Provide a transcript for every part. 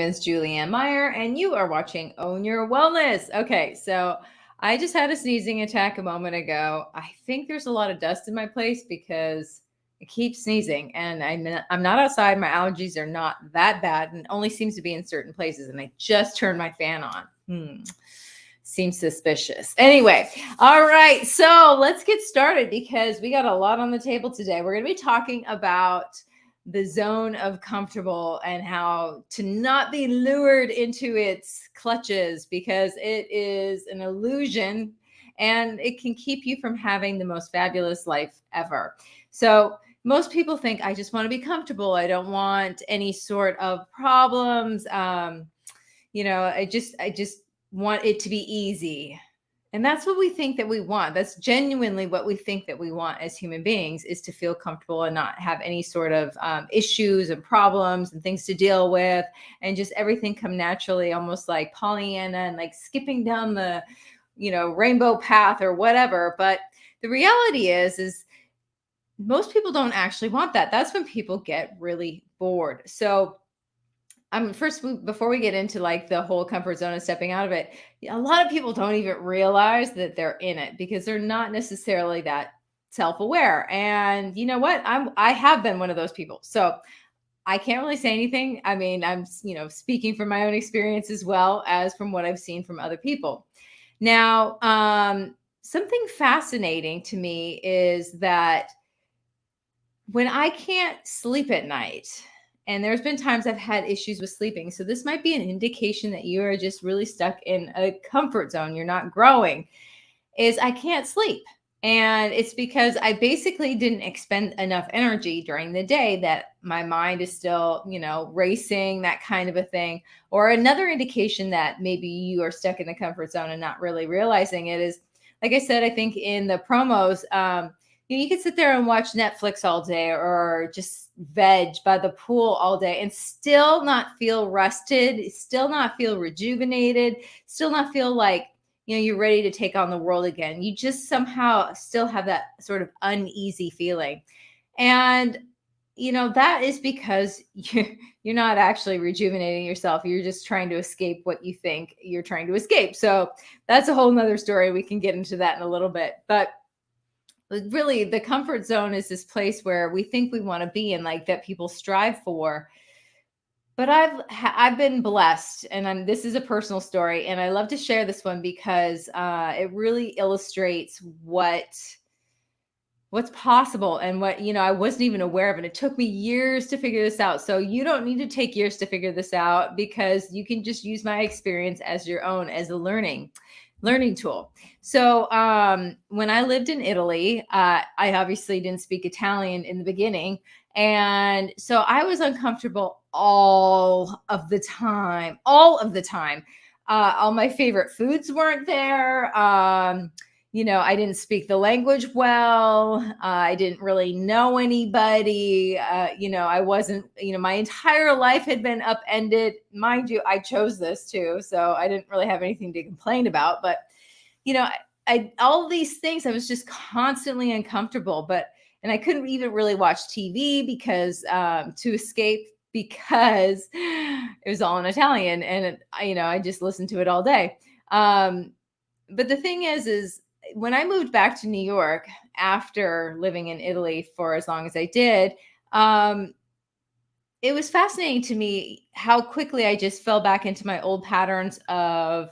is Julianne Meyer, and you are watching Own Your Wellness. Okay, so I just had a sneezing attack a moment ago. I think there's a lot of dust in my place because I keep sneezing, and I'm not outside. My allergies are not that bad, and only seems to be in certain places. And I just turned my fan on. Seems suspicious. Anyway, all right, so let's get started because we got a lot on the table today. We're going to be talking about the zone of comfortable and how to not be lured into its clutches because it is an illusion and it can keep you from having the most fabulous life ever. So most people think, I just want to be comfortable. I don't want any sort of problems. I just want it to be easy. And that's what we think that we want. That's genuinely what we think that we want as human beings, is to feel comfortable and not have any sort of issues and problems and things to deal with, and just everything come naturally, almost like Pollyanna and like skipping down the, rainbow path or whatever. But the reality is most people don't actually want that. That's when people get really bored. So first, before we get into like the whole comfort zone and stepping out of it, a lot of people don't even realize that they're in it because they're not necessarily that self-aware. And you know what? I have been one of those people. So I can't really say anything. I mean, I'm, speaking from my own experience as well as from what I've seen from other people. Now, something fascinating to me is that when I can't sleep at night, and there's been times I've had issues with sleeping. So this might be an indication that you are just really stuck in a comfort zone. You're not growing. Is I can't sleep. And it's because I basically didn't expend enough energy during the day, that my mind is still, racing, that kind of a thing. Or another indication that maybe you are stuck in the comfort zone and not really realizing it is, like I said, I think in the promos, you could sit there and watch Netflix all day or just veg by the pool all day and still not feel rested, still not feel rejuvenated, still not feel like, you're ready to take on the world again. You just somehow still have that sort of uneasy feeling. And, that is because you're not actually rejuvenating yourself. You're just trying to escape what you think you're trying to escape. So that's a whole nother story. We can get into that in a little bit. But really, the comfort zone is this place where we think we want to be and like that people strive for. But I've been blessed, and this is a personal story, and I love to share this one because it really illustrates what's possible and what, I wasn't even aware of. And it took me years to figure this out. So you don't need to take years to figure this out, because you can just use my experience as your own, as a learning tool. So when I lived in Italy, I obviously didn't speak Italian in the beginning. And so I was uncomfortable all of the time. All my favorite foods weren't there. I didn't speak the language well. I didn't really know anybody. I wasn't, my entire life had been upended. Mind you, I chose this too, so I didn't really have anything to complain about. But, all these things, I was just constantly uncomfortable. And I couldn't even really watch TV because to escape, because it was all in Italian, and I just listened to it all day. But the thing is when I moved back to New York after living in Italy for as long as I did, it was fascinating to me how quickly I just fell back into my old patterns of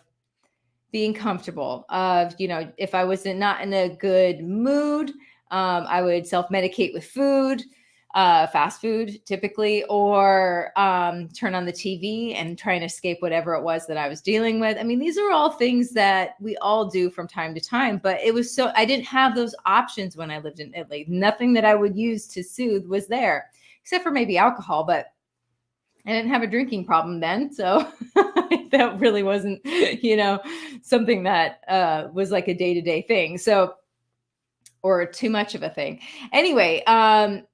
being comfortable, of, if I was not in a good mood, I would self-medicate with food, fast food typically, or turn on the TV and try and escape whatever it was that I was dealing with. I mean, these are all things that we all do from time to time, but I didn't have those options when I lived in Italy. Nothing that I would use to soothe was there, except for maybe alcohol, but I didn't have a drinking problem then. So that really wasn't, something that was like a day-to-day thing. So, or too much of a thing. Anyway, and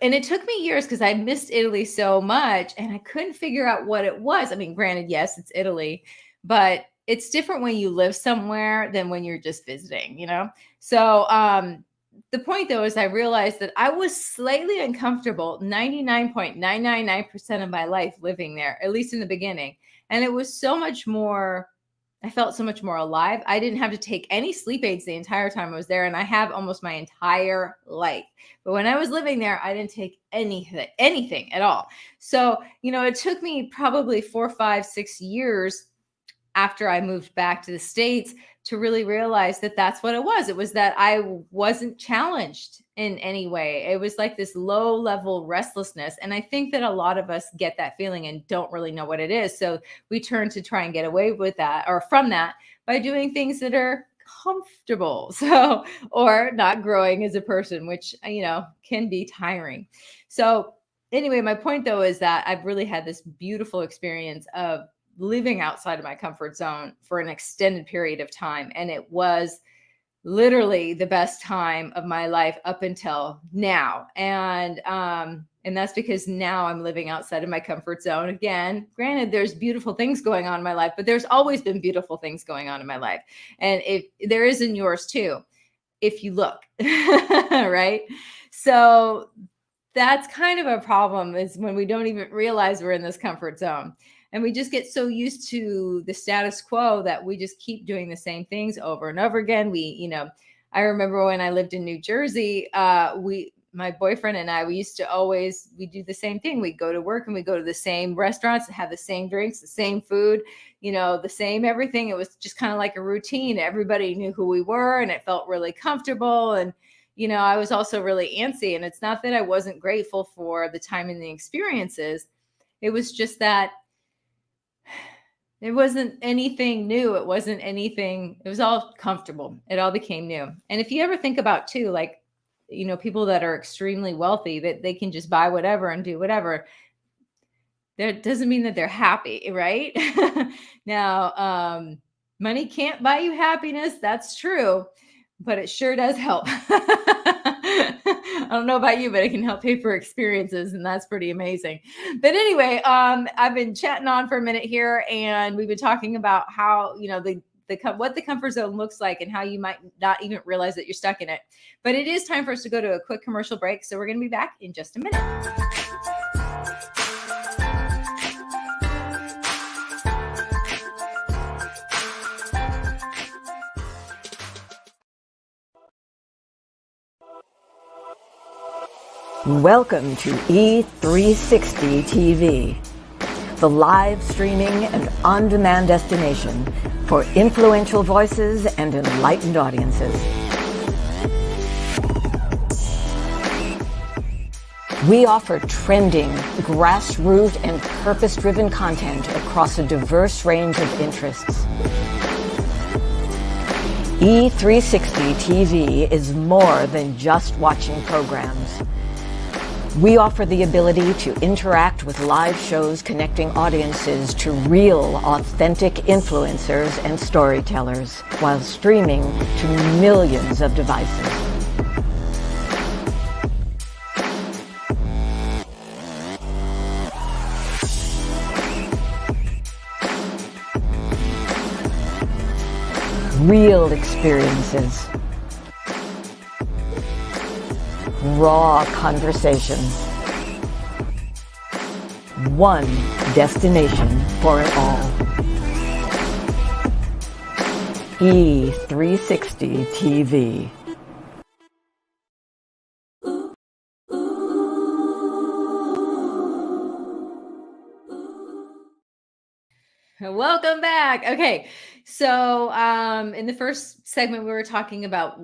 it took me years because I missed Italy so much and I couldn't figure out what it was. I mean, granted, yes, it's Italy, but it's different when you live somewhere than when you're just visiting, So the point though is I realized that I was slightly uncomfortable 99.999% of my life living there, at least in the beginning. And it was so much more, I felt so much more alive. I didn't have to take any sleep aids the entire time I was there, and I have almost my entire life. But when I was living there, I didn't take anything at all. So, it took me probably 4, 5, 6 years after I moved back to the States to really realize that that's what it was. It was that I wasn't challenged in any way. It was like this low level restlessness. And I think that a lot of us get that feeling and don't really know what it is. So we turn to try and get away with that or from that by doing things that are comfortable. So, or not growing as a person, which, can be tiring. So, anyway, my point though is that I've really had this beautiful experience of living outside of my comfort zone for an extended period of time. And it was literally the best time of my life up until now. And that's because now I'm living outside of my comfort zone. Again, granted, there's beautiful things going on in my life, but there's always been beautiful things going on in my life. And there is in yours too, if you look, right? So that's kind of a problem, is when we don't even realize we're in this comfort zone. And we just get so used to the status quo that we just keep doing the same things over and over again. I remember when I lived in New Jersey, my boyfriend and I, we used to we do the same thing. We go to work and we go to the same restaurants and have the same drinks, the same food, the same everything. It was just kind of like a routine. Everybody knew who we were and it felt really comfortable. And I was also really antsy, and it's not that I wasn't grateful for the time and the experiences. It was just that it wasn't anything new. It was all comfortable. It all became new. And if you ever think about too, like, people that are extremely wealthy, that they can just buy whatever and do whatever, that doesn't mean that they're happy, right? Now, money can't buy you happiness. That's true, but it sure does help. I don't know about you, but it can help pay for experiences, and that's pretty amazing. But anyway, I've been chatting on for a minute here, and we've been talking about how, what the comfort zone looks like and how you might not even realize that you're stuck in it. But it is time for us to go to a quick commercial break. So we're going to be back in just a minute. Welcome to E360 TV, the live streaming and on-demand destination for influential voices and enlightened audiences. We offer trending, grassroots, and purpose-driven content across a diverse range of interests. E360 TV is more than just watching programs. We offer the ability to interact with live shows connecting audiences to real, authentic influencers and storytellers while streaming to millions of devices. Real experiences. Raw conversations. One destination for it all. E360 TV. Welcome back. Okay. So, in the first segment, we were talking about,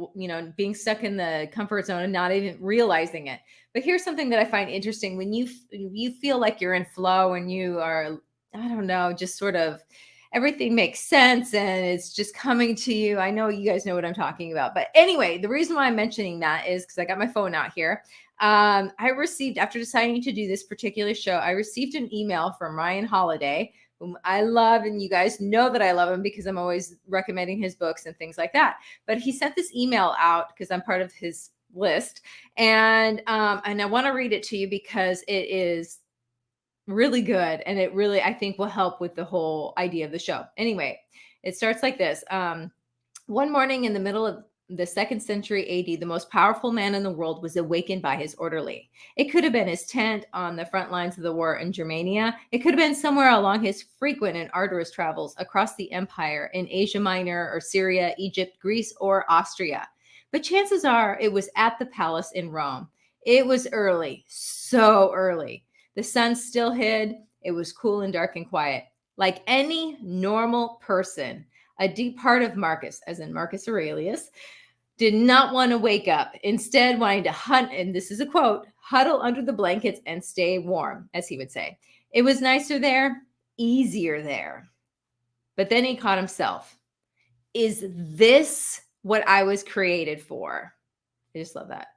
being stuck in the comfort zone and not even realizing it. But here's something that I find interesting. When you feel like you're in flow and you are, I don't know, just sort of everything makes sense and it's just coming to you. I know you guys know what I'm talking about. But anyway, the reason why I'm mentioning that is because I got my phone out here. I received, after deciding to do this particular show, I received an email from Ryan Holiday, whom I love, and you guys know that I love him because I'm always recommending his books and things like that. But he sent this email out because I'm part of his list, and I want to read it to you because it is really good, and it really, I think, will help with the whole idea of the show. Anyway, it starts like this. One morning in the middle of the 2nd century AD, the most powerful man in the world was awakened by his orderly. It could have been his tent on the front lines of the war in Germania. It could have been somewhere along his frequent and arduous travels across the empire in Asia Minor or Syria, Egypt, Greece, or Austria. But chances are it was at the palace in Rome. It was early, so early. The sun still hid. It was cool and dark and quiet. Like any normal person, a deep part of Marcus, as in Marcus Aurelius, did not want to wake up, instead wanting to hunt, and this is a quote, huddle under the blankets and stay warm, as he would say. It was nicer there, easier there. But then he caught himself. Is this what I was created for? I just love that.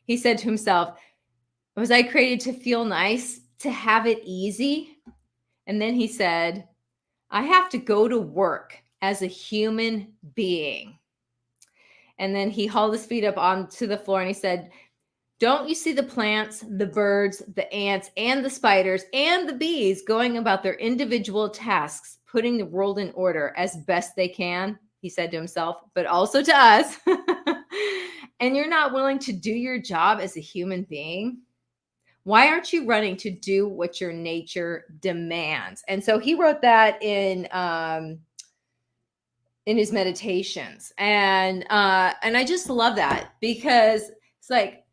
He said to himself, was I created to feel nice, to have it easy? And then he said, I have to go to work as a human being. And then he hauled his feet up onto the floor and he said, don't you see the plants, the birds, the ants, and the spiders, and the bees going about their individual tasks, putting the world in order as best they can? He said to himself, but also to us. And you're not willing to do your job as a human being? Why aren't you running to do what your nature demands? And so he wrote that in his meditations. And I just love that, because it's like,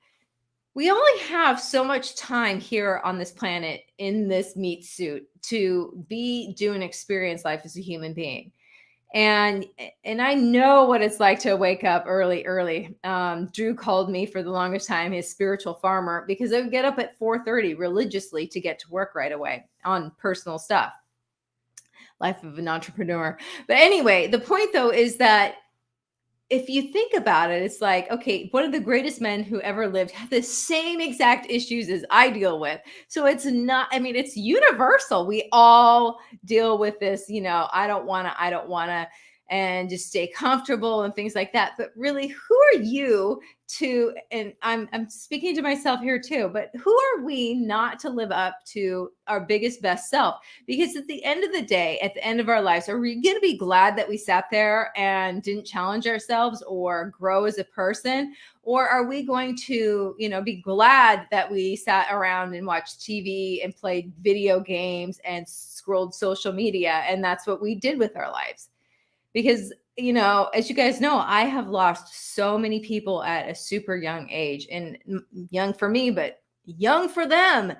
we only have so much time here on this planet in this meat suit to do and experience life as a human being. And I know what it's like to wake up early. Drew called me for the longest time his spiritual farmer, because I would get up at 4:30 religiously to get to work right away on personal stuff. Life of an entrepreneur. But anyway, the point though is that if you think about it, it's like, okay, one of the greatest men who ever lived had the same exact issues as I deal with. So it's not, I mean, it's universal. We all deal with this, I don't want to, and just stay comfortable and things like that. But really, who are you to, and I'm speaking to myself here too, but who are we not to live up to our biggest, best self? Because at the end of the day, at the end of our lives, are we going to be glad that we sat there and didn't challenge ourselves or grow as a person? Or are we going to, be glad that we sat around and watched TV and played video games and scrolled social media, and that's what we did with our lives? Because, as you guys know, I have lost so many people at a super young age, and young for me, but young for them.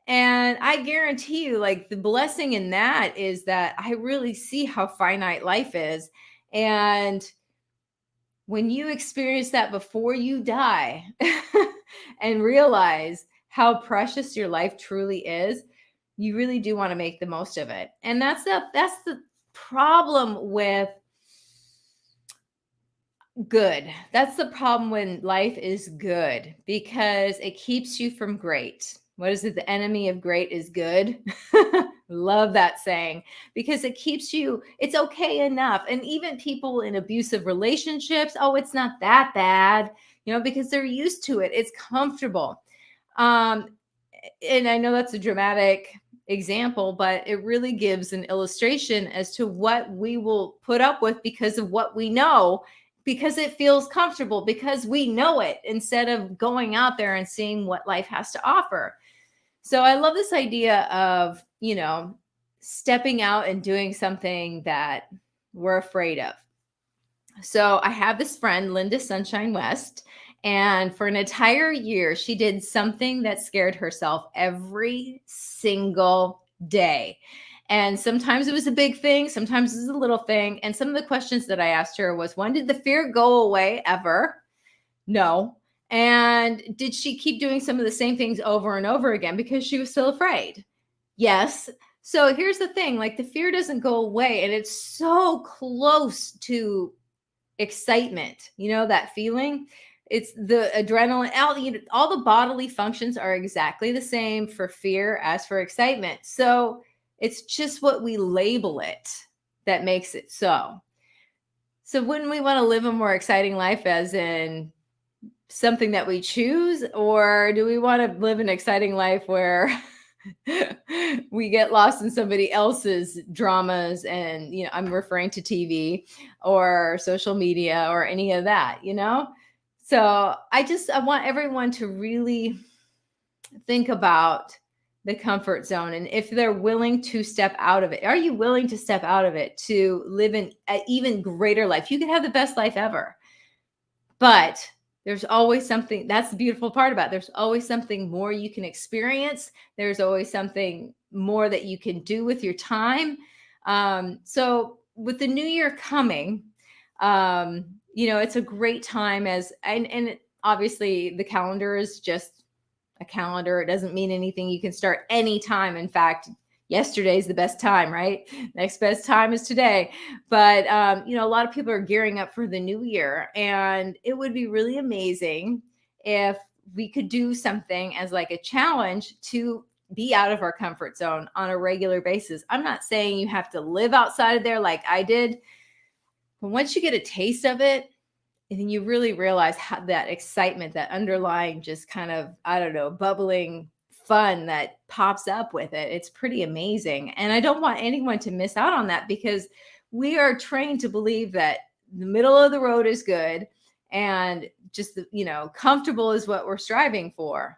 And I guarantee you, like, the blessing in that is that I really see how finite life is. And when you experience that before you die and realize how precious your life truly is, you really do want to make the most of it. And that's the problem with good. That's the problem when life is good, because it keeps you from great. What is it? The enemy of great is good. Love that saying, because it keeps you, it's okay enough. And even people in abusive relationships, oh, it's not that bad, because they're used to it. It's comfortable. And I know that's a dramatic example, but it really gives an illustration as to what we will put up with because of what we know, because it feels comfortable, because we know it, instead of going out there and seeing what life has to offer. So I love this idea of, stepping out and doing something that we're afraid of. So I have this friend, Linda Sunshine West, and for an entire year, she did something that scared herself every single day. And sometimes it was a big thing, sometimes it was a little thing. And some of the questions that I asked her was, when did the fear go away ever? No. And did she keep doing some of the same things over and over again because she was still afraid? Yes. So here's the thing, like, the fear doesn't go away, and it's so close to excitement, that feeling. It's the adrenaline, all the bodily functions are exactly the same for fear as for excitement. So it's just what we label it that makes it so. So wouldn't we want to live a more exciting life, as in something that we choose? Or do we want to live an exciting life where we get lost in somebody else's dramas, and I'm referring to TV or social media or any of that, so I want everyone to really think about the comfort zone, and if they're willing to step out of it. Are you willing to step out of it to live an even greater life? You can have the best life ever, but there's always something. That's the beautiful part about it. There's always something more you can experience. There's always something more that you can do with your time. So with the new year coming, it's a great time, and obviously the calendar is just a calendar. It doesn't mean anything. You can start anytime. In fact, yesterday's the best time, right? Next best time is today. But a lot of people are gearing up for the new year, and it would be really amazing if we could do something as like a challenge to be out of our comfort zone on a regular basis. I'm not saying you have to live outside of there like I did, but once you get a taste of it, and then you really realize how that excitement, that underlying just kind of, I don't know, bubbling fun that pops up with it. It's pretty amazing. And I don't want anyone to miss out on that, because we are trained to believe that the middle of the road is good, and just, comfortable is what we're striving for.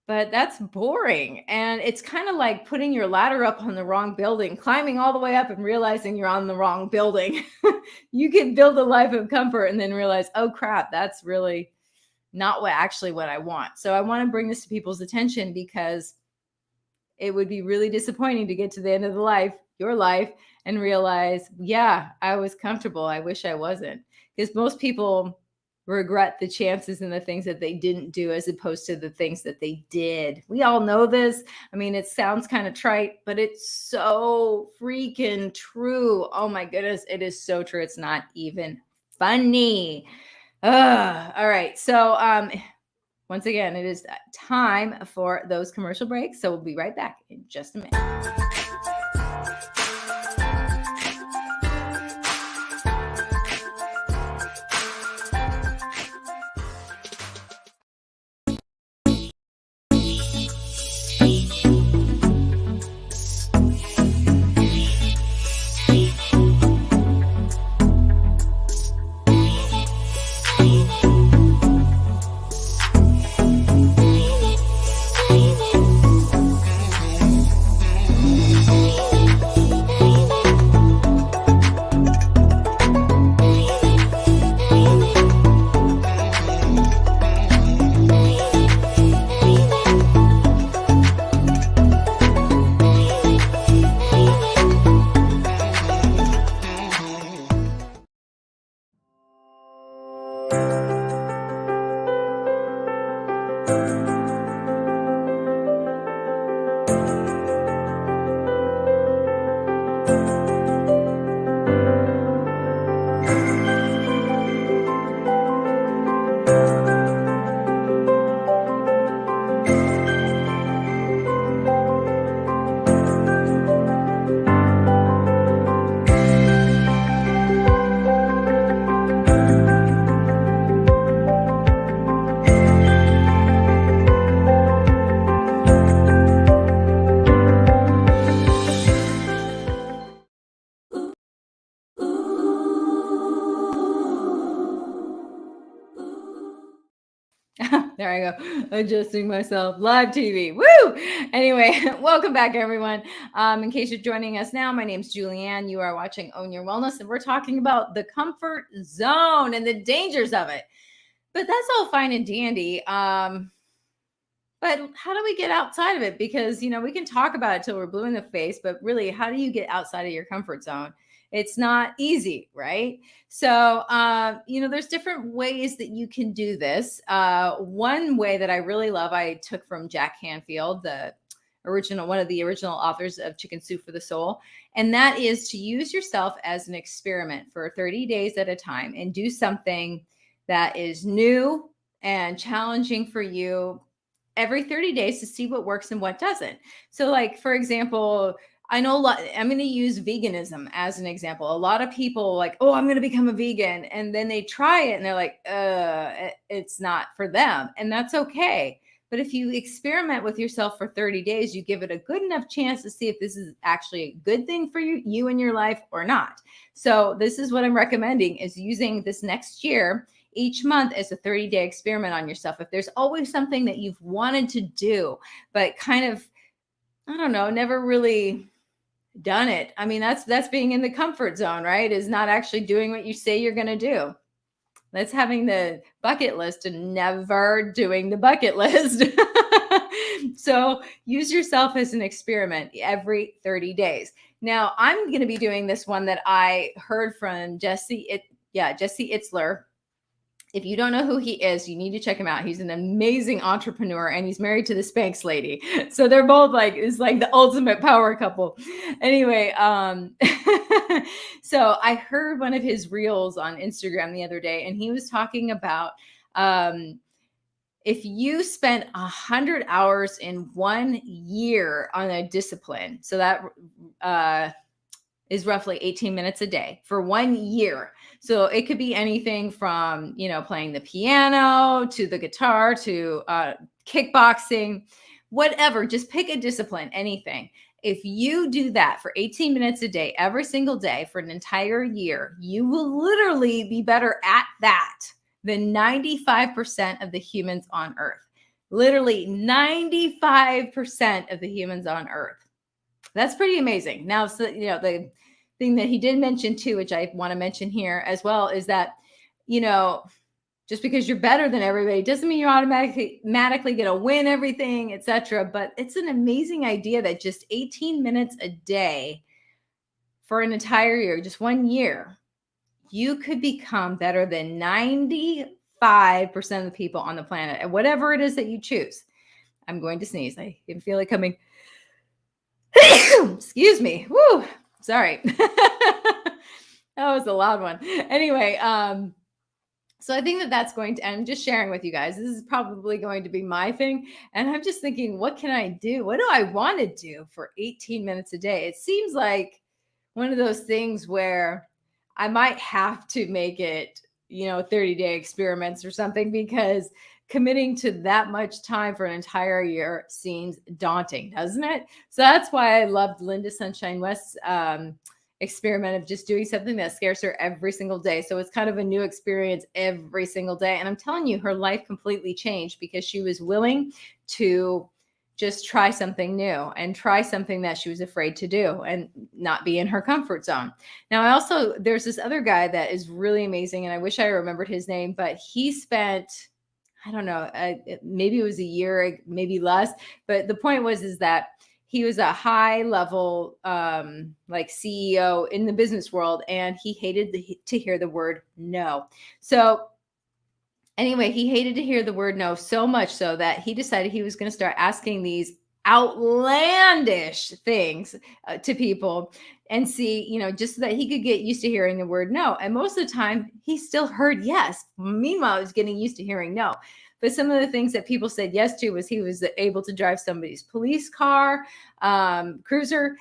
But that's boring. And it's kind of like putting your ladder up on the wrong building, climbing all the way up and realizing you're on the wrong building. You can build a life of comfort and then realize, oh crap, that's really not what I want. So I want to bring this to people's attention, because it would be really disappointing to get to the end of your life, and realize, yeah, I was comfortable. I wish I wasn't. Because most people regret the chances and the things that they didn't do, as opposed to the things that they did. We all know this. I mean, it sounds kind of trite, but it's so freaking true. Oh my goodness, it is so true. It's not even funny. All right. So once again, it is time for those commercial breaks. So we'll be right back in just a minute. There I go. Adjusting myself. Live TV. Woo! Anyway, welcome back, everyone. In case you're joining us now, my name's Julianne. You are watching Own Your Wellness, and we're talking about the comfort zone and the dangers of it. But that's all fine and dandy. But how do we get outside of it? Because, we can talk about it till we're blue in the face, but really, how do you get outside of your comfort zone? It's not easy, right? So, there's different ways that you can do this. One way that I really love, I took from Jack Canfield, one of the original authors of Chicken Soup for the Soul. And that is to use yourself as an experiment for 30 days at a time, and do something that is new and challenging for you every 30 days, to see what works and what doesn't. So, like, for example, I know I'm going to use veganism as an example. A lot of people like, oh, I'm going to become a vegan. And then they try it and they're like, it's not for them. And that's okay. But if you experiment with yourself for 30 days, you give it a good enough chance to see if this is actually a good thing for you in your life or not. So this is what I'm recommending, is using this next year each month as a 30-day experiment on yourself. If there's always something that you've wanted to do, but kind of, I don't know, never really done it. I mean, that's being in the comfort zone, right? Is not actually doing what you say you're going to do. That's having the bucket list and never doing the bucket list. So use yourself as an experiment every 30 days. Now, I'm going to be doing this one that I heard from Jesse Itzler. If you don't know who he is, you need to check him out. He's an amazing entrepreneur, and he's married to the Spanx lady. So they're both it's like the ultimate power couple. Anyway, so I heard one of his reels on Instagram the other day, and he was talking about if you spent 100 hours in 1 year on a discipline, so that is roughly 18 minutes a day for 1 year. So it could be anything from, playing the piano to the guitar to kickboxing, whatever. Just pick a discipline, anything. If you do that for 18 minutes a day, every single day for an entire year, you will literally be better at that than 95% of the humans on Earth. Literally 95% of the humans on Earth. That's pretty amazing. Now, so, the thing that he did mention too, which I want to mention here as well, is that, just because you're better than everybody doesn't mean you're automatically going to win everything, etc. But it's an amazing idea that just 18 minutes a day for an entire year, just 1 year, you could become better than 95% of the people on the planet at whatever it is that you choose. I'm going to sneeze. I can feel it coming. Excuse me. Woo. Sorry. That was a loud one. Anyway, so I think that's going to, and I'm just sharing with you guys, this is probably going to be my thing. And I'm just thinking, what can I do? What do I want to do for 18 minutes a day? It seems like one of those things where I might have to make it, 30-day experiments or something, because committing to that much time for an entire year seems daunting, doesn't it? So that's why I loved Linda Sunshine West's experiment of just doing something that scares her every single day. So it's kind of a new experience every single day. And I'm telling you, her life completely changed because she was willing to just try something new and try something that she was afraid to do and not be in her comfort zone. Now, there's this other guy that is really amazing, and I wish I remembered his name, but he spent, I don't know, maybe it was a year, maybe less. But the point is that he was a high level CEO in the business world, and he hated to hear the word no. So anyway, he hated to hear the word no so much so that he decided he was going to start asking these outlandish things to people and see, just so that he could get used to hearing the word no. And most of the time he still heard yes. Meanwhile, he was getting used to hearing no. But some of the things that people said yes to was he was able to drive somebody's police car, cruiser.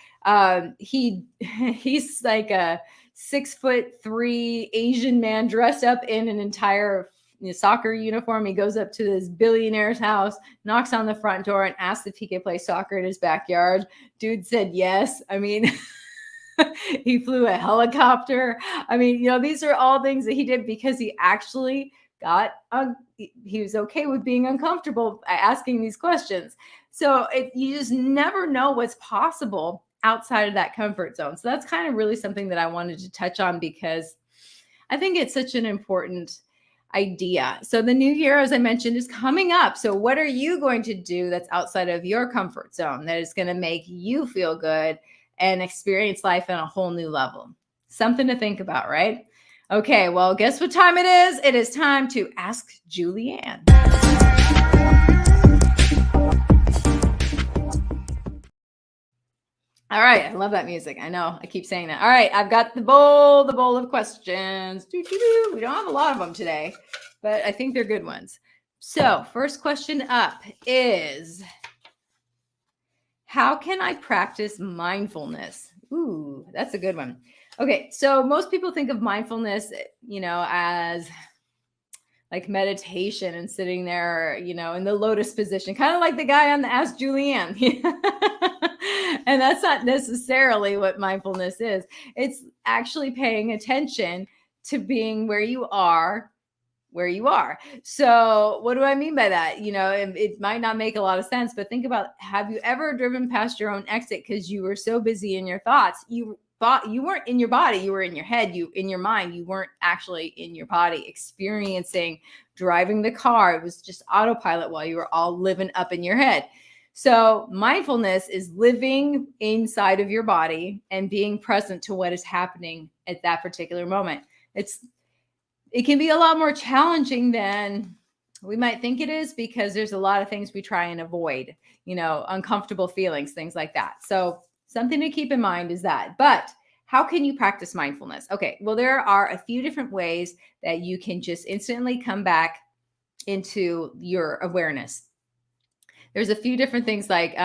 He's like a 6'3" Asian man dressed up in an entire soccer uniform. He goes up to this billionaire's house, knocks on the front door, and asks if he could play soccer in his backyard. Dude said yes. I mean, he flew a helicopter. I mean, these are all things that he did because he actually he was okay with being uncomfortable asking these questions. So you just never know what's possible outside of that comfort zone. So that's kind of really something that I wanted to touch on because I think it's such an important idea. So the new year, as I mentioned, is coming up. So what are you going to do that's outside of your comfort zone that is going to make you feel good and experience life on a whole new level? Something to think about, right? Okay, well, guess what time it is? It is time to Ask Julianne. All right, I love that music. I know, I keep saying that. All right, I've got the bowl of questions. We don't have a lot of them today, but I think they're good ones. So, first question up is, how can I practice mindfulness? Ooh, that's a good one. Okay, so most people think of mindfulness, as like meditation and sitting there, in the lotus position, kind of like the guy on the Ask Julianne. And that's not necessarily what mindfulness is. It's actually paying attention to being where you are. So what do I mean by that? It might not make a lot of sense, but think about, have you ever driven past your own exit because you were so busy in your thoughts? You thought you weren't in your body, you were in your head, in your mind, you weren't actually in your body experiencing driving the car. It was just autopilot while you were all living up in your head. So mindfulness is living inside of your body and being present to what is happening at that particular moment. It can be a lot more challenging than we might think it is, because there's a lot of things we try and avoid, uncomfortable feelings, things like that. So something to keep in mind is that. But how can you practice mindfulness? Okay, well, there are a few different ways that you can just instantly come back into your awareness. There's a few different things like,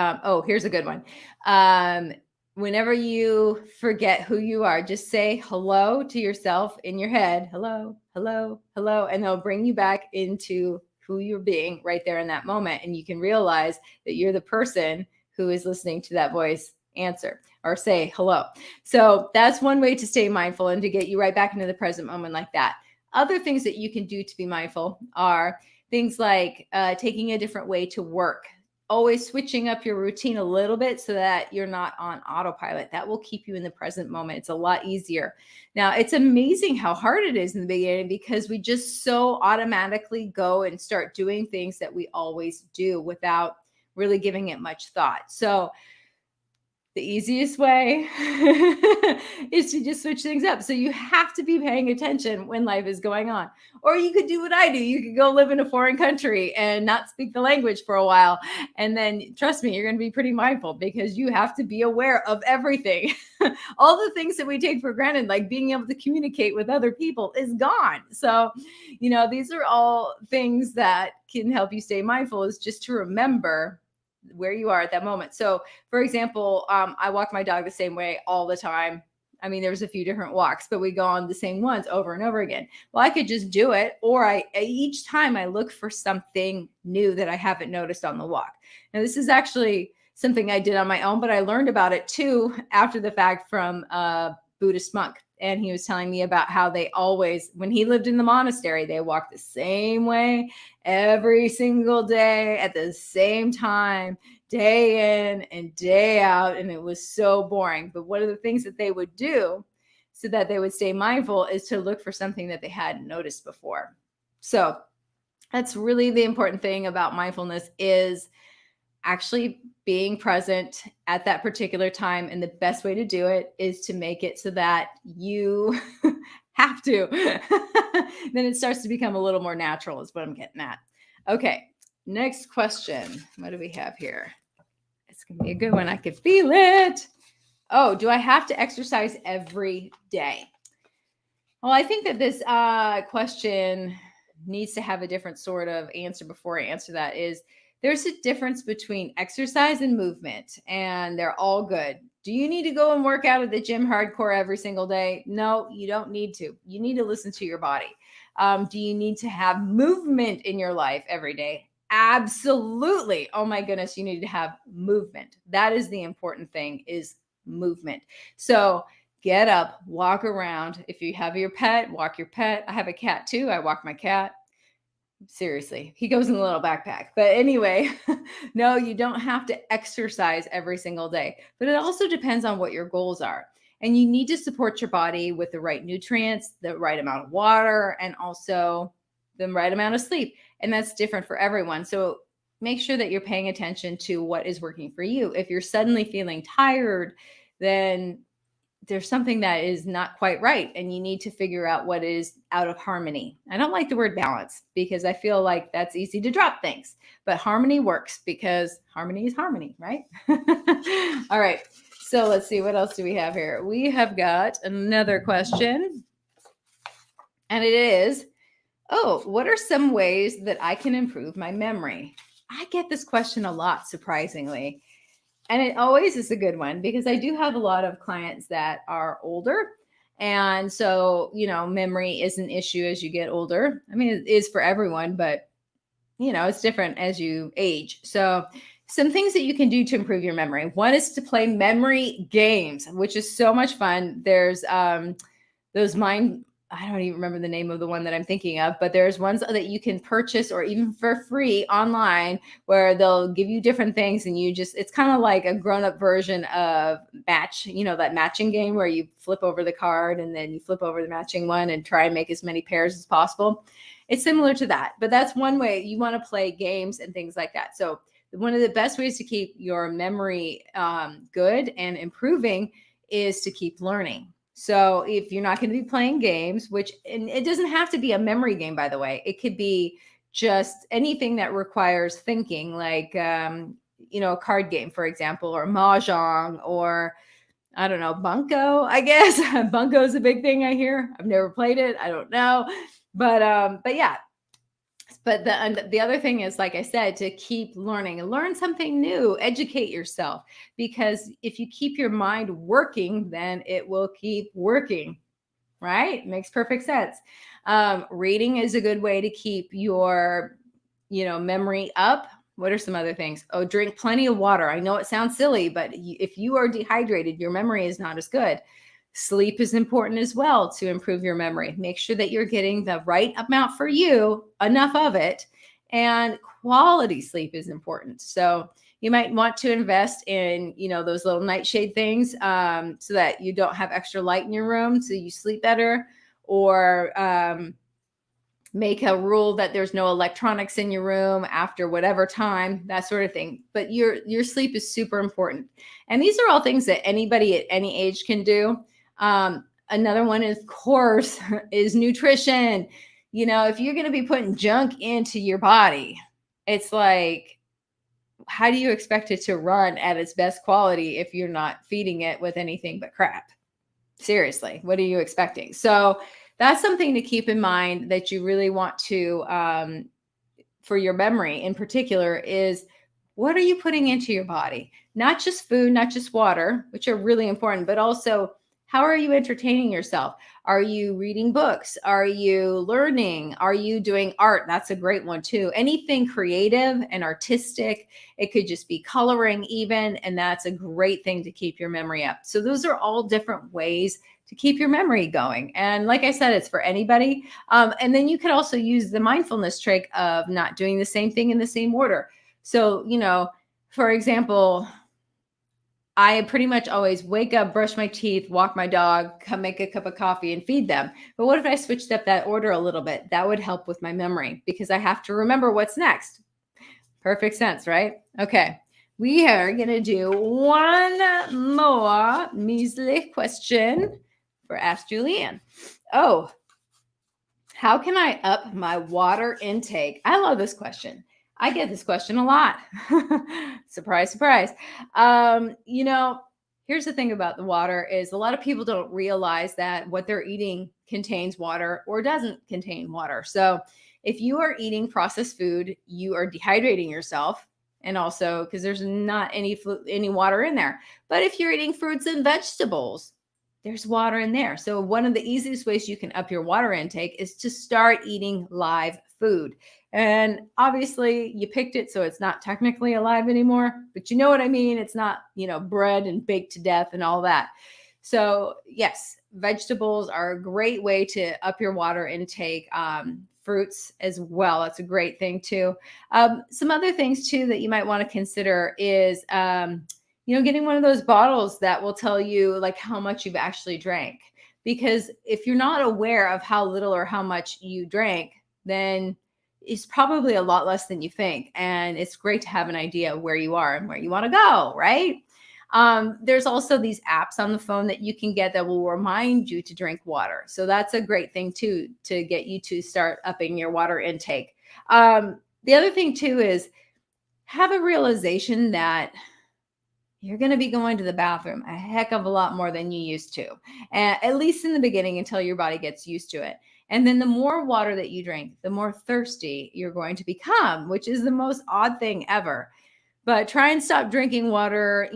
here's a good one. Whenever you forget who you are, just say hello to yourself in your head. Hello, hello, hello. And they'll bring you back into who you're being right there in that moment. And you can realize that you're the person who is listening to that voice answer or say hello. So that's one way to stay mindful and to get you right back into the present moment like that. Other things that you can do to be mindful are things like taking a different way to work. Always switching up your routine a little bit so that you're not on autopilot. That will keep you in the present moment. It's a lot easier. Now, it's amazing how hard it is in the beginning, because we just so automatically go and start doing things that we always do without really giving it much thought. So the easiest way is to just switch things up. So you have to be paying attention when life is going on. Or you could do what I do. You could go live in a foreign country and not speak the language for a while. And then trust me, you're going to be pretty mindful, because you have to be aware of everything. All the things that we take for granted, like being able to communicate with other people, is gone. So, these are all things that can help you stay mindful, is just to remember where you are at that moment. So for example, I walk my dog the same way all the time. I mean, there's a few different walks, but we go on the same ones over and over again. Well, I could just do it, or each time I look for something new that I haven't noticed on the walk. Now, this is actually something I did on my own, but I learned about it too after the fact from a Buddhist monk. And he was telling me about how they always, when he lived in the monastery, they walked the same way every single day at the same time, day in and day out. And it was so boring. But one of the things that they would do so that they would stay mindful is to look for something that they hadn't noticed before. So that's really the important thing about mindfulness, is actually being present at that particular time. And the best way to do it is to make it so that you have to. Then it starts to become a little more natural, is what I'm getting at. Okay, next question. What do we have here? It's going to be a good one. I can feel it. Oh, do I have to exercise every day? Well, I think that this question needs to have a different sort of answer before I answer that. There's a difference between exercise and movement, and they're all good. Do you need to go and work out at the gym hardcore every single day? No, you don't need to. You need to listen to your body. Do you need to have movement in your life every day? Absolutely. Oh my goodness, you need to have movement. That is the important thing, is movement. So get up, walk around. If you have your pet, walk your pet. I have a cat too. I walk my cat. Seriously, he goes in a little backpack. But anyway, no, you don't have to exercise every single day. But it also depends on what your goals are. And you need to support your body with the right nutrients, the right amount of water, and also the right amount of sleep. And that's different for everyone. So make sure that you're paying attention to what is working for you. If you're suddenly feeling tired, then there's something that is not quite right, and you need to figure out what is out of harmony. I don't like the word balance, because I feel like that's easy to drop things, but harmony works, because harmony is harmony, right? All right. So let's see, what else do we have here? We have got another question, and it is, what are some ways that I can improve my memory? I get this question a lot, surprisingly. And it always is a good one, because I do have a lot of clients that are older, And so, memory is an issue as you get older. I mean, it is for everyone, but it's different as you age. So, some things that you can do to improve your memory. One is to play memory games, which is so much fun. There's those mind, I don't even remember the name of the one that I'm thinking of, but there's ones that you can purchase or even for free online where they'll give you different things and it's kind of like a grown-up version of match, that matching game where you flip over the card and then you flip over the matching one and try and make as many pairs as possible. It's similar to that, but that's one way you want to play games and things like that. So one of the best ways to keep your memory good and improving is to keep learning. So if you're not going to be playing games, and it doesn't have to be a memory game, by the way, it could be just anything that requires thinking, like, a card game, for example, or mahjong, or I don't know, bunko, I guess. Bunko is a big thing I hear. I've never played it. I don't know. But yeah. But the other thing is, like I said, to keep learning and learn something new, educate yourself, because if you keep your mind working, then it will keep working, right? Makes perfect sense. Reading is a good way to keep your, memory up. What are some other things? Oh, drink plenty of water. I know it sounds silly, but if you are dehydrated, your memory is not as good. Sleep is important as well to improve your memory. Make sure that you're getting the right amount for you, enough of it, and quality sleep is important. So you might want to invest in, those little nightshade things so that you don't have extra light in your room so you sleep better, or make a rule that there's no electronics in your room after whatever time, that sort of thing. But your sleep is super important. And these are all things that anybody at any age can do. Another one, of course, is nutrition. If you're going to be putting junk into your body, it's like, how do you expect it to run at its best quality if you're not feeding it with anything but crap? Seriously, what are you expecting? So that's something to keep in mind that you really want to, for your memory in particular, is what are you putting into your body? Not just food, not just water, which are really important, but also how are you entertaining yourself? Are you reading books? Are you learning? Are you doing art? That's a great one too. Anything creative and artistic. It could just be coloring even, and that's a great thing to keep your memory up. So those are all different ways to keep your memory going. And like I said, it's for anybody. And then you can also use the mindfulness trick of not doing the same thing in the same order. So, for example, I pretty much always wake up, brush my teeth, walk my dog, come make a cup of coffee and feed them. But what if I switched up that order a little bit? That would help with my memory because I have to remember what's next. Perfect sense, right? Okay. We are going to do one more measly question for Ask Julianne. Oh, how can I up my water intake? I love this question. I get this question a lot. Surprise, surprise. Here's the thing about the water is a lot of people don't realize that what they're eating contains water or doesn't contain water. So if you are eating processed food, you are dehydrating yourself. And also because there's not any water in there. But if you're eating fruits and vegetables, there's water in there. So one of the easiest ways you can up your water intake is to start eating live food. And obviously you picked it, so it's not technically alive anymore, but you know what I mean? It's not, bread and baked to death and all that. So yes, vegetables are a great way to up your water intake. Fruits as well. That's a great thing too. Some other things too that you might want to consider is, getting one of those bottles that will tell you like how much you've actually drank. Because if you're not aware of how little or how much you drank, then it's probably a lot less than you think. And it's great to have an idea of where you are and where you want to go, right? There's also these apps on the phone that you can get that will remind you to drink water. So that's a great thing too, to get you to start upping your water intake. The other thing too is have a realization that you're going to be going to the bathroom a heck of a lot more than you used to, at least in the beginning until your body gets used to it. And then the more water that you drink, the more thirsty you're going to become, which is the most odd thing ever. But try and stop drinking water,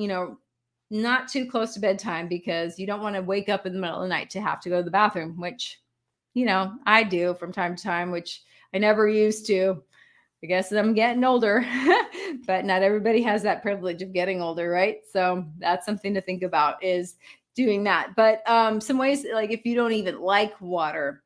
not too close to bedtime, because you don't want to wake up in the middle of the night to have to go to the bathroom, which, I do from time to time, which I never used to. I guess I'm getting older, but not everybody has that privilege of getting older, right? So that's something to think about, is doing that. But some ways, like if you don't even like water,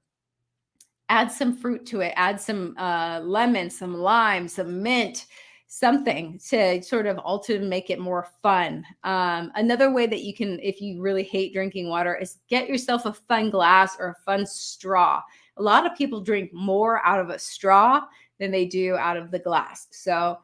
add some fruit to it, add some lemon, some lime, some mint, something to sort of alter and make it more fun. Another way that you can, if you really hate drinking water, is get yourself a fun glass or a fun straw. A lot of people drink more out of a straw than they do out of the glass. So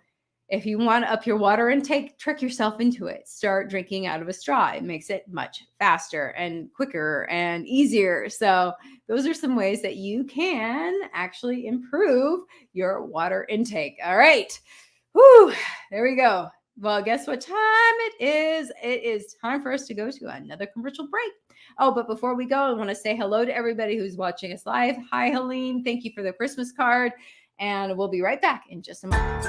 if you want to up your water intake, trick yourself into it. Start drinking out of a straw. It makes it much faster and quicker and easier. So those are some ways that you can actually improve your water intake. All right. Whew, there we go. Well, guess what time it is? It is time for us to go to another commercial break. Oh, but before we go, I want to say hello to everybody who's watching us live. Hi, Helene. Thank you for the Christmas card. And we'll be right back in just a moment.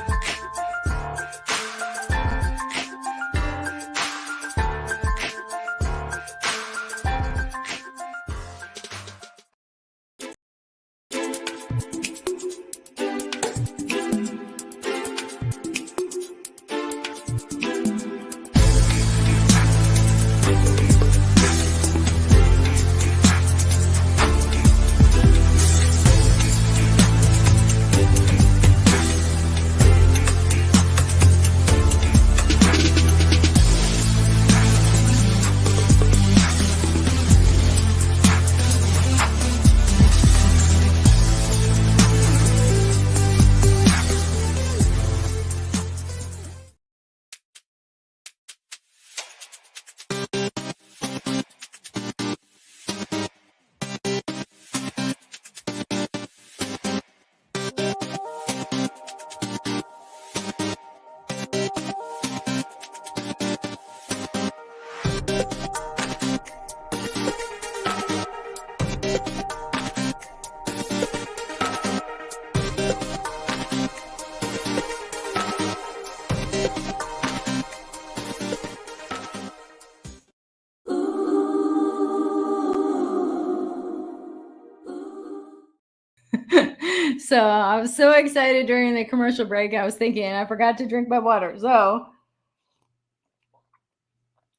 So I was so excited during the commercial break. I was thinking I forgot to drink my water. So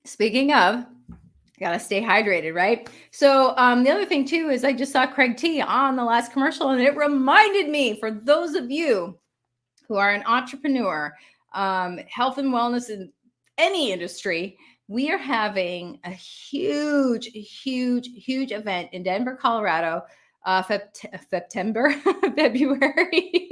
speaking of, gotta stay hydrated, right? So the other thing too is I just saw Craig T on the last commercial, and it reminded me, for those of you who are an entrepreneur, health and wellness in any industry, we are having a huge, huge, huge event in Denver, Colorado, September, February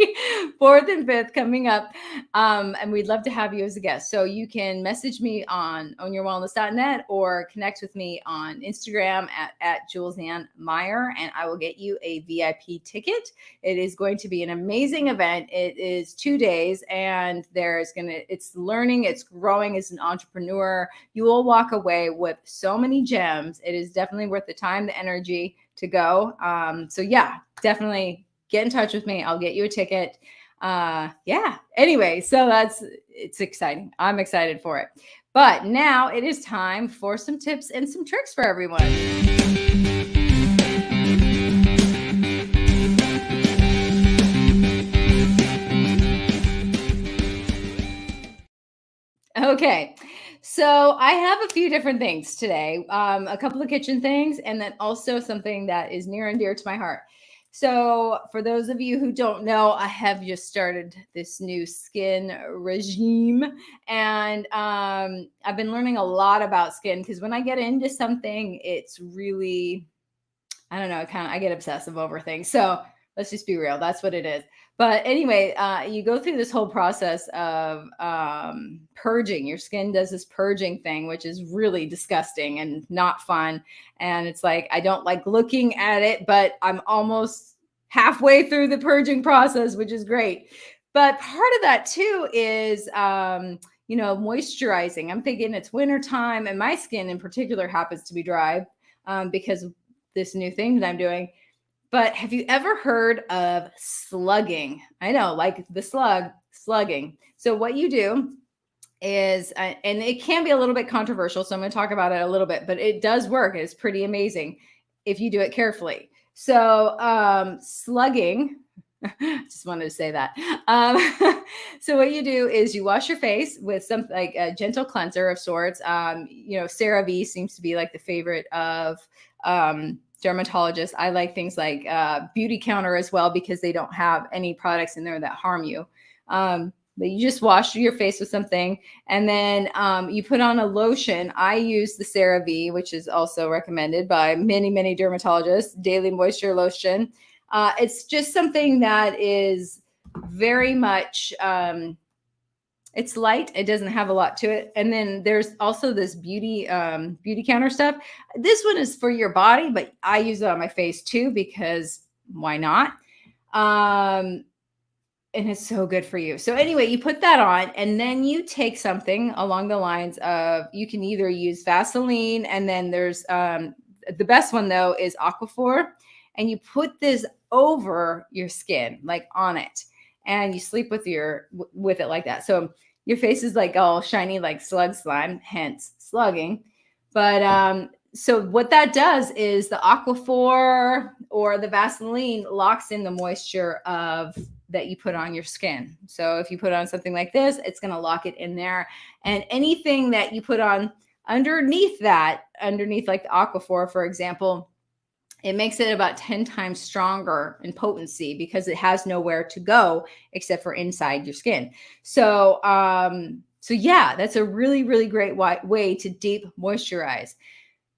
4th and 5th coming up. And we'd love to have you as a guest. So you can message me on ownyourwellness.net or connect with me on Instagram at Julesanne Meyer, and I will get you a VIP ticket. It is going to be an amazing event. It is 2 days, and it's learning, it's growing as an entrepreneur. You will walk away with so many gems. It is definitely worth the time, the energy to go. So yeah, definitely get in touch with me. I'll get you a ticket. Anyway, so it's exciting. I'm excited for it. But now it is time for some tips and some tricks for everyone. Okay, so I have a few different things today, a couple of kitchen things, and then also something that is near and dear to my heart. So for those of you who don't know, I have just started this new skin regime, and I've been learning a lot about skin, because when I get into something, it's really, I don't know, I get obsessive over things. So let's just be real. That's what it is. But anyway, you go through this whole process of purging. Your skin does this purging thing, which is really disgusting and not fun. And it's like, I don't like looking at it, but I'm almost halfway through the purging process, which is great. But part of that too is, moisturizing. I'm thinking it's wintertime, and my skin in particular happens to be dry because of this new thing that I'm doing. But have you ever heard of slugging? I know, like the slugging. So what you do is, and it can be a little bit controversial, so I'm going to talk about it a little bit, but it does work. It's pretty amazing if you do it carefully. So slugging, just wanted to say that. So what you do is you wash your face with something like a gentle cleanser of sorts. CeraVe seems to be like the favorite of dermatologists. I like things like Beauty Counter as well, because they don't have any products in there that harm you. But you just wash your face with something, and then you put on a lotion. I use the CeraVe, which is also recommended by many, many dermatologists, daily moisture lotion. It's just something that is very much, it's light. It doesn't have a lot to it. And then there's also this beauty counter stuff. This one is for your body, but I use it on my face too, because why not? And it's so good for you. So anyway, you put that on, and then you take something along the lines of, you can either use Vaseline, and then there's the best one though is Aquaphor, and you put this over your skin, like on it, and you sleep with it like that. So your face is like all shiny, like slug slime, hence slugging. But so what that does is the Aquaphor or the Vaseline locks in the moisture that you put on your skin. So if you put on something like this, it's going to lock it in there. And anything that you put on underneath like the Aquaphor, for example, it makes it about 10 times stronger in potency, because it has nowhere to go except for inside your skin. So yeah, that's a really, really great way to deep moisturize.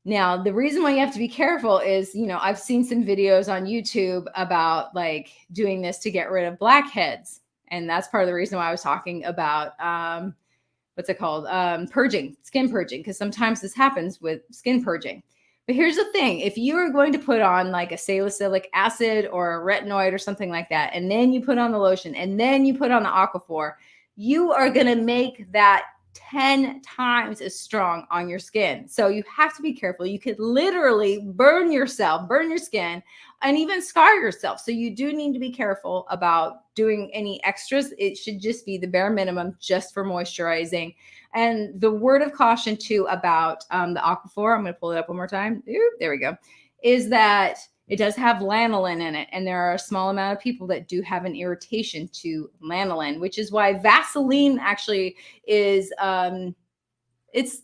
Now, the reason why you have to be careful is, I've seen some videos on YouTube about like doing this to get rid of blackheads. And that's part of the reason why I was talking about, what's it called? Purging, skin purging, because sometimes this happens with skin purging. But here's the thing. If you are going to put on like a salicylic acid or a retinoid or something like that, and then you put on the lotion, and then you put on the Aquaphor, you are going to make that 10 times as strong on your skin. So you have to be careful. You could literally burn your skin, and even scar yourself. So you do need to be careful about doing any extras. It should just be the bare minimum, just for moisturizing. And the word of caution too about the Aquaphor, I'm going to pull it up one more time. Ooh, there we go. Is that it does have lanolin in it, and there are a small amount of people that do have an irritation to lanolin, which is why Vaseline actually is, it's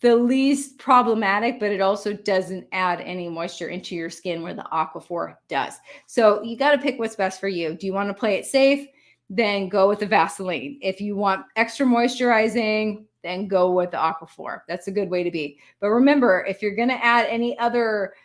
the least problematic, but it also doesn't add any moisture into your skin where the Aquaphor does. So you got to pick what's best for you. Do you want to play it safe? Then go with the Vaseline. If you want extra moisturizing, then go with the Aquaphor. That's a good way to be. But remember, if you're going to add any other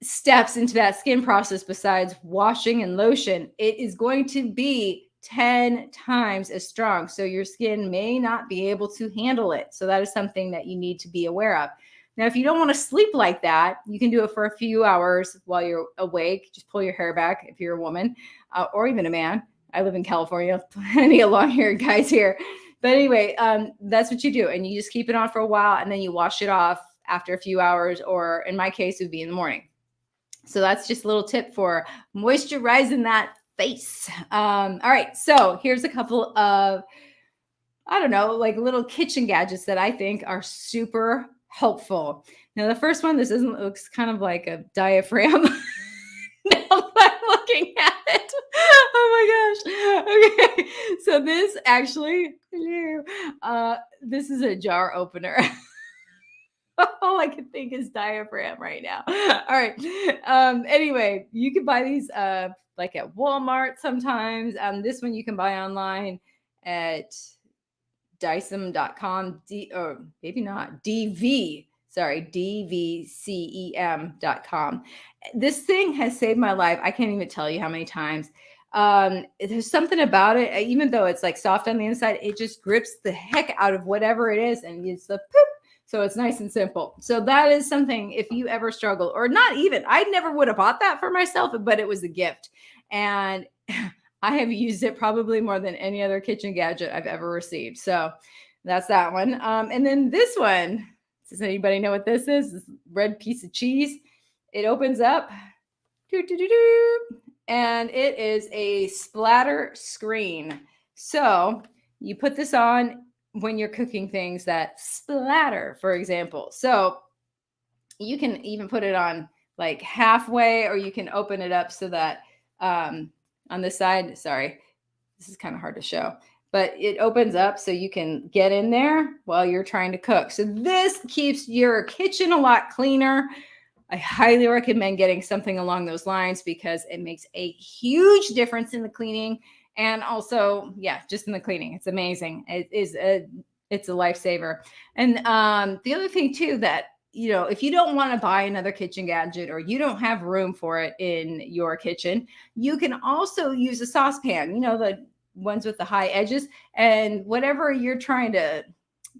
steps into that skin process besides washing and lotion, it is going to be 10 times as strong. So your skin may not be able to handle it. So that is something that you need to be aware of. Now, if you don't want to sleep like that, you can do it for a few hours while you're awake. Just pull your hair back if you're a woman or even a man. I live in California, plenty of long-haired guys here. But anyway, that's what you do. And you just keep it on for a while, and then you wash it off after a few hours, or in my case, it would be in the morning. So that's just a little tip for moisturizing that face. All right. So here's a couple of, I don't know, like little kitchen gadgets that I think are super helpful. Now, the first one, looks kind of like a diaphragm. Now I'm looking at it. Oh my gosh. Okay. So this actually, this is a jar opener. All I can think is diaphragm right now. All right. Anyway, you can buy these like at Walmart sometimes. This one you can buy online at Dicem.com, or maybe not, DVCEM.com. This thing has saved my life. I can't even tell you how many times. There's something about it, even though it's like soft on the inside, it just grips the heck out of whatever it is, and it's the poop. So it's nice and simple. So that is something, if you ever struggle, or not even, I never would have bought that for myself, but it was a gift. And I have used it probably more than any other kitchen gadget I've ever received. So that's that one. And then this one, does anybody know what this is? This red piece of cheese. It opens up, and it is a splatter screen. So you put this on. when you're cooking things that splatter, for example. So you can even put it on like halfway, or you can open it up so that on the side, sorry, this is kind of hard to show, but it opens up so you can get in there while you're trying to cook. So this keeps your kitchen a lot cleaner. I highly recommend getting something along those lines because it makes a huge difference in the cleaning. And also, yeah, just in the cleaning, it's amazing. It's a lifesaver. And the other thing too, that, you know, if you don't want to buy another kitchen gadget, or you don't have room for it in your kitchen, you can also use a saucepan, you know, the ones with the high edges, and whatever you're trying to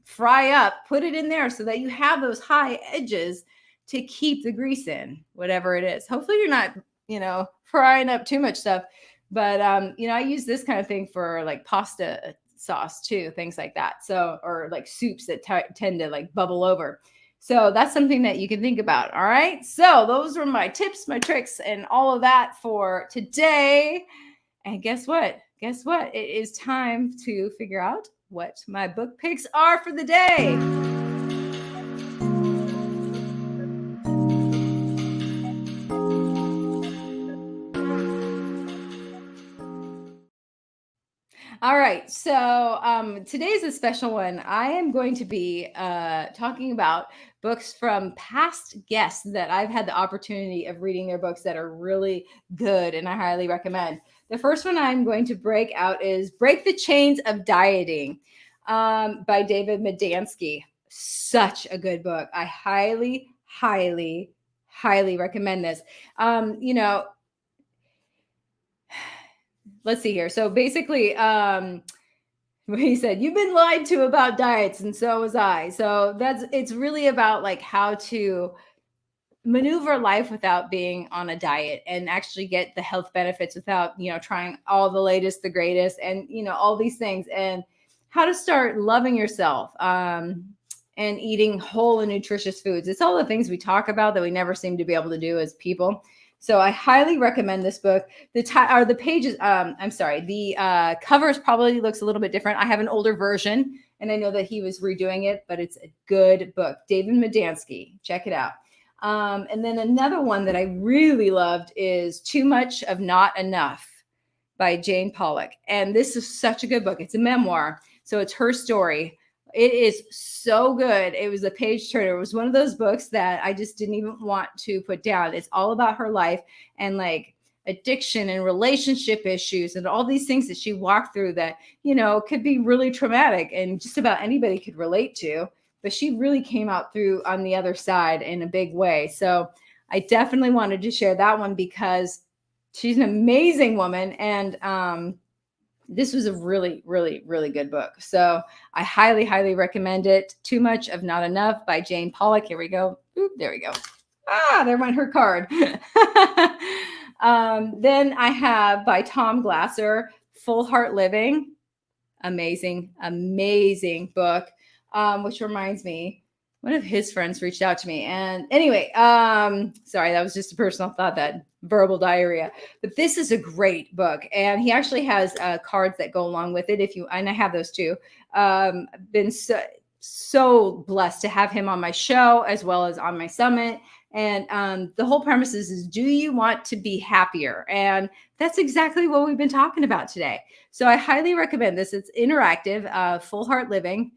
fry up, put it in there so that you have those high edges to keep the grease in, whatever it is. Hopefully you're not, you know, frying up too much stuff. But you know, I use this kind of thing for like pasta sauce too, things like that. So, or like soups that tend to like bubble over. So that's something that you can think about. All right. So those were my tips, my tricks, and all of that for today. And guess what? Guess what? It is time to figure out what my book picks are for the day. All right. So today's a special one. I am going to be talking about books from past guests that I've had the opportunity of reading their books that are really good and I highly recommend. The first one I'm going to break out is Break the Chains of Dieting by David Medansky. Such a good book. I highly, highly, highly recommend this. You know, let's see here. So basically, he said, you've been lied to about diets, and so was I. So it's really about like how to maneuver life without being on a diet and actually get the health benefits without, you know, trying all the latest, the greatest, and, you know, all these things, and how to start loving yourself and eating whole and nutritious foods. It's all the things we talk about that we never seem to be able to do as people. So I highly recommend this book. The pages, I'm sorry, the covers probably looks a little bit different. I have an older version, and I know that he was redoing it, but it's a good book. David Medansky, check it out. And then another one that I really loved is Too Much of Not Enough by Jane Pollock. And this is such a good book. It's a memoir, so it's her story. It is so good. It was a page turner. It was one of those books that I just didn't even want to put down. It's all about her life and like addiction and relationship issues and all these things that she walked through that, you know, could be really traumatic and just about anybody could relate to. But she really came out through on the other side in a big way. So I definitely wanted to share that one because she's an amazing woman. And this was a really, really, really good book. So I highly, highly recommend it. Too Much of Not Enough by Jane Pollock. Here we go. Oop, there we go. There went her card. Then I have by Tom Glasser, Full Heart Living. Amazing, amazing book. Which reminds me, one of his friends reached out to me. And anyway, sorry, that was just a personal thought, that verbal diarrhea. But this is a great book. And he actually has cards that go along with it. And I have those too. Been so blessed to have him on my show as well as on my summit. And the whole premise is do you want to be happier? And that's exactly what we've been talking about today. So I highly recommend this. It's interactive, Full Heart Living.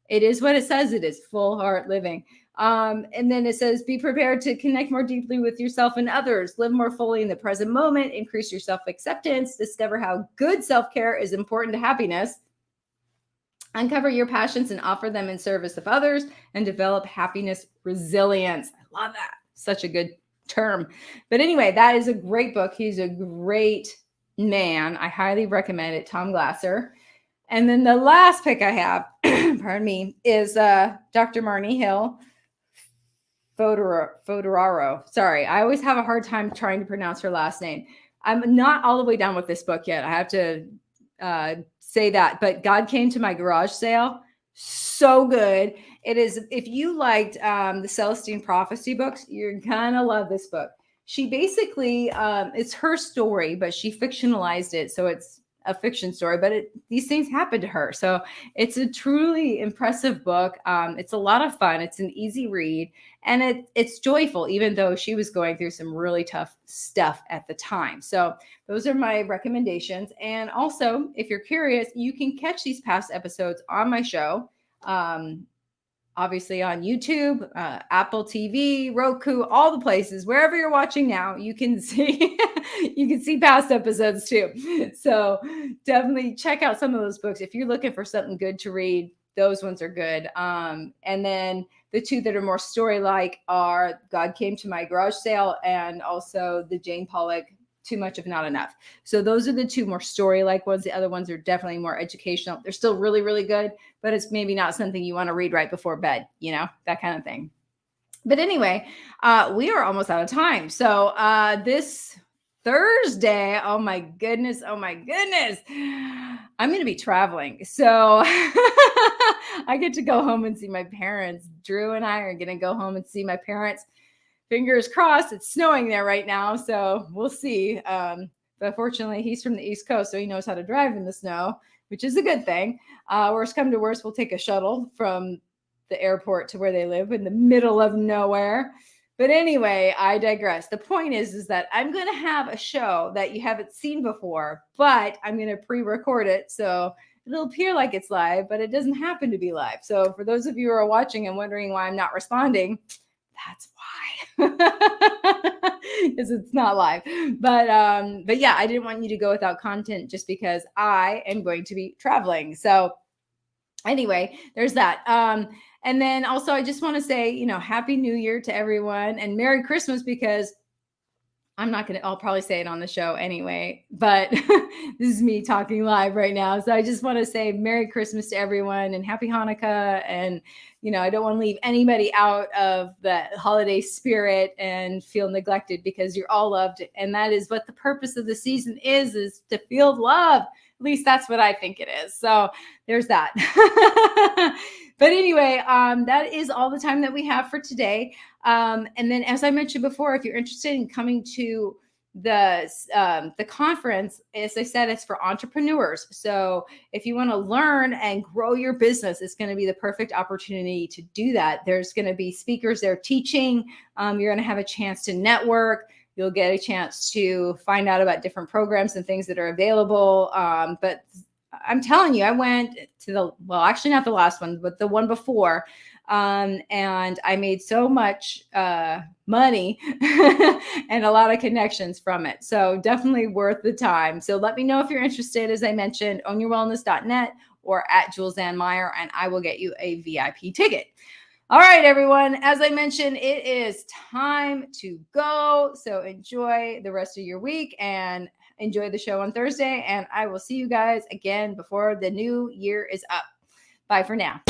It is what it says it is, Full Heart Living. And then it says, be prepared to connect more deeply with yourself and others, live more fully in the present moment, increase your self-acceptance, discover how good self-care is important to happiness, uncover your passions and offer them in service of others, and develop happiness resilience. I love that. Such a good term. But anyway, that is a great book. He's a great man. I highly recommend it. Tom Glasser. And then the last pick I have, pardon me, is Dr. Marnie Hill Fodoraro. Sorry, I always have a hard time trying to pronounce her last name. I'm not all the way done with this book yet. I have to say that. But God Came to My Garage Sale. So good. It is. If you liked the Celestine Prophecy books, you're going to love this book. She basically, it's her story, but she fictionalized it. So it's a fiction story, but these things happen to her. So it's a truly impressive book. It's a lot of fun. It's an easy read, and it's joyful, even though she was going through some really tough stuff at the time. So those are my recommendations. And also, if you're curious, you can catch these past episodes on my show. Obviously on YouTube, Apple TV, Roku, all the places, wherever you're watching now, you can see you can see past episodes too. So definitely check out some of those books if you're looking for something good to read. Those ones are good. And then the two that are more story-like are God Came to My Garage Sale and also the Jane Pollock Too Much of Not Enough. So those are the two more story-like ones. The other ones are definitely more educational. They're still really, really good, but it's maybe not something you want to read right before bed, that kind of thing. But anyway, we are almost out of time. So this Thursday, oh my goodness, I'm going to be traveling. So I get to go home and see my parents. Drew and I are going to go home and see my parents. Fingers crossed. It's snowing there right now, so we'll see. But fortunately, he's from the East Coast, so he knows how to drive in the snow, which is a good thing. Worst come to worst, we'll take a shuttle from the airport to where they live in the middle of nowhere. But anyway, I digress. The point is that I'm going to have a show that you haven't seen before, but I'm going to pre-record it, so it'll appear like it's live, but it doesn't happen to be live. So for those of you who are watching and wondering why I'm not responding, that's why. Because it's not live. But yeah, I didn't want you to go without content just because I am going to be traveling. So anyway, there's that. And then also I just want to say, Happy New Year to everyone and Merry Christmas, because I'll probably say it on the show anyway, but this is me talking live right now. So I just want to say Merry Christmas to everyone and Happy Hanukkah. And, I don't want to leave anybody out of the holiday spirit and feel neglected, because you're all loved. And that is what the purpose of the season is to feel love. At least that's what I think it is. So there's that. But anyway, that is all the time that we have for today. And then, as I mentioned before, if you're interested in coming to the conference, as I said, it's for entrepreneurs. So if you want to learn and grow your business, it's going to be the perfect opportunity to do that. There's going to be speakers there teaching. You're going to have a chance to network. You'll get a chance to find out about different programs and things that are available. But I'm telling you, I went to actually not the last one, but the one before. And I made so much money and a lot of connections from it. So definitely worth the time. So let me know if you're interested, as I mentioned, ownyourwellness.net or at Jules Ann Meyer, and I will get you a VIP ticket. All right, everyone. As I mentioned, it is time to go. So enjoy the rest of your week and enjoy the show on Thursday. And I will see you guys again before the new year is up. Bye for now.